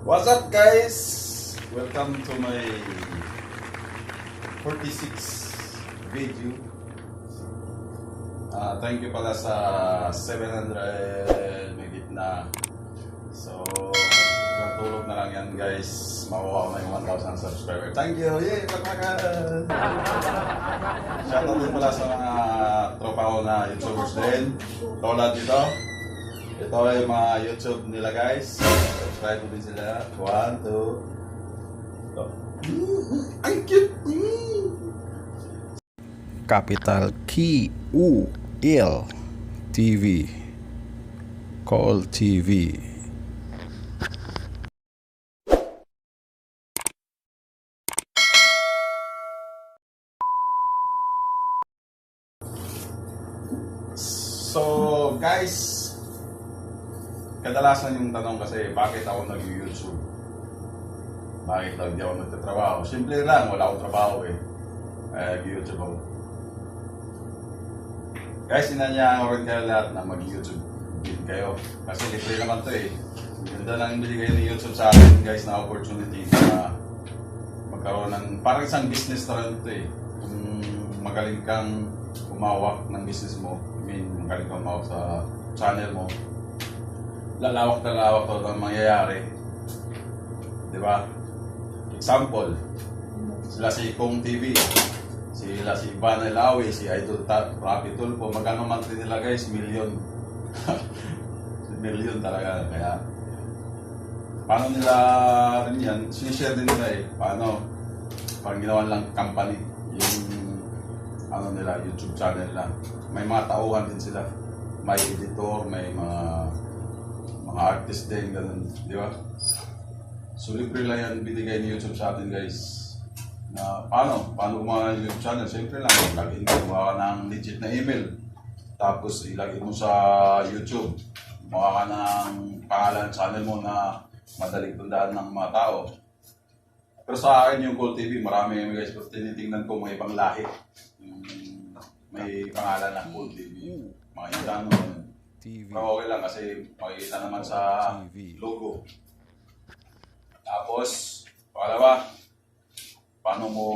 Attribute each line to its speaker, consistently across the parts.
Speaker 1: What's up, guys? Welcome to my 46 video. Thank you pala sa 700 megit na. So, natulog na lang yan, guys. Makuha ko na yung 1,000 subscriber. Thank you! Yay! Pagmakan! Shoutout din pala sa mga tropa ko na YouTubers din. Tulad dito. Ito ay mga YouTube nila, guys. Subscribe ko din sila. 1, 2. Ang cute!
Speaker 2: Capital Key U L TV Call TV.
Speaker 1: So, guys, kadalasan yung tanong kasi, bakit ako nag-YouTube? Bakit hindi ako nagtatrabaho? Simple lang, wala akong trabaho eh. Nag-YouTube ako. Guys, inanyahan ko rin kayo lahat na mag-YouTube din kayo. Kasi libre naman to eh. Ganda lang binigay ni YouTube sa akin, guys, na opportunity na magkaroon ng, parang isang business na rin to eh. Kung magaling kang umawak ng business mo, magaling kang umawak sa channel mo, lalawak to ang mangyayari. Diba? Example, sila si Kong TV, sila si Ivan Elawi, si Idol Rapi Tulpo, magkano monthly nila, guys? Million. Million talaga. Kaya paano nila rin yan, sinishare din nila eh. Paano? Parang ginawa lang company yung ano nila, YouTube channel lang. May mga tauhan din sila, may editor, may mga artist din, ganun, di ba? So libre lang yan binigay ni YouTube sa atin, guys. Na paano gumawa ng YouTube channel? Siyempre lang, lagin mo, gumawa ka ng legit na email, tapos ilagay mo sa YouTube, gumawa ka ng pangalan channel mo na madaling tandaan ng mga tao. Pero sa akin yung Call TV, marami guys, pero tinitingnan ko mga ibang lahi. May pangalan ng Call TV, mga Indano. Pero okay lang kasi makikita naman sa logo. Tapos, pangalawa, paano mo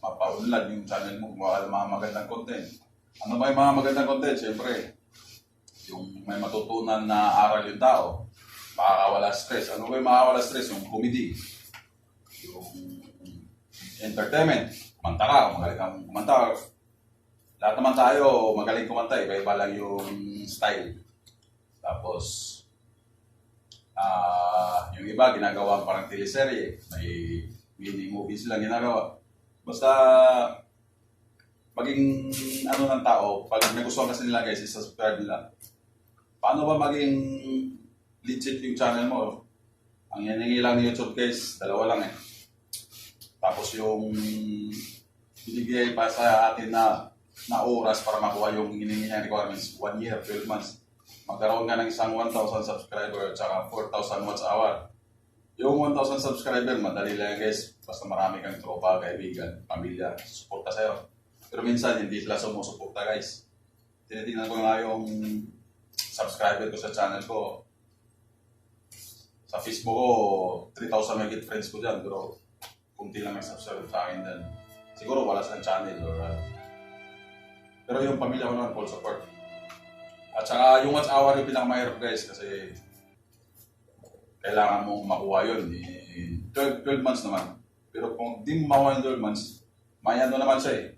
Speaker 1: mapaunlad yung channel mo, mga magandang content. Ano ba yung mga magandang content? Siyempre, yung may matutunan na aral yung tao, makakawala stress. Ano ba yung makakawala stress? Yung comedy, yung entertainment, kumanta ka, magaling kang kumanta. Lahat naman tayo magaling kumanta, iba-iba lang yung style. Tapos, yung iba ginagawa parang teleserye, may mini movies lang ginagawa. Basta maging ano ng tao, pag nagustuhan kasi nila, guys, subscribe nila. Paano ba maging legit yung channel mo? Ang hiningi lang ni YouTube, guys, dalawa lang eh. Tapos yung binigay pa sa atin na oras para makuha yung hiningi niya requirements, 1 year, 12 months. Magkaroon ka ng isang 1,000 subscriber at saka 4,000 watch hour. Yung 1,000 subscriber, madali lang, guys. Basta marami kang tropa, kaibigan, pamilya, susuporta sa'yo. Pero minsan, hindi sila sumusuporta, guys. Tinitingnan ko nga yung subscriber ko sa channel ko. Sa Facebook ko, 3,000 megit friends ko dyan, pero kunti lang ang subscribe sa akin dyan. Siguro wala silang channel or pero yung pamilya ko naman, full support. At saka yung watch hour yung pinakamahirap, guys, kasi kailangan mong makuha yun. 12 months naman. Pero kung di mo makuha yung 12 months, may ano naman siya eh.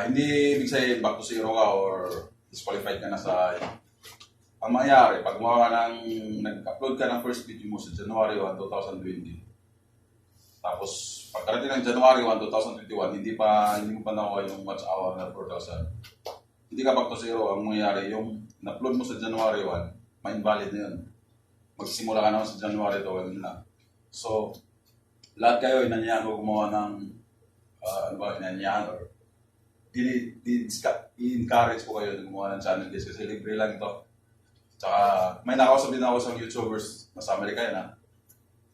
Speaker 1: Hindi ibig sabihin back to zero ka or disqualified ka na sa... Ang mangyayari, pag nag-upload ka ng first video mo sa January 1, 2020, tapos pagkarating ng January 1, 2021, hindi mo pa nakuha yung watch hour na 4,000. Hindi ka back to zero. Ang mangyayari, yung na-upload mo sa January 1, ma-invalid na yun. Magsisimula ka naman sa January 2 na. So, lahat kayo, inanyahan ko gumawa ng, inanyahan or i-encourage ko kayo na gumawa ng channel, guys, kasi libre lang ito. Tsaka, may nakausap din ako sa YouTubers na sa Amerika yan, ha?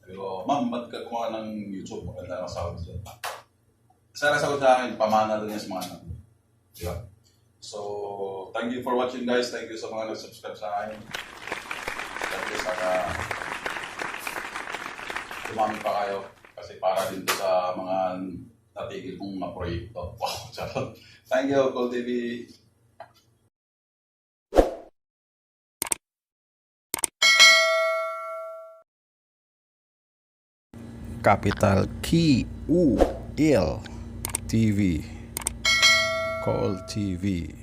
Speaker 1: Sabi ko, ma'am, ba't ka gumawa ng YouTube? Maganda ng sound dyan. Isa na sagot sa akin, pamana doon yan sa mga anak. Diba? So, thank you for watching guys. Thank you sa mga nag-subscribe sa akin. Thank you, sana dumami pa kayo. Kasi para din to sa mga natigil kong mga proyekto. Wow, charot. Thank you, Cool TV.
Speaker 2: Capital Key U L TV Call TV.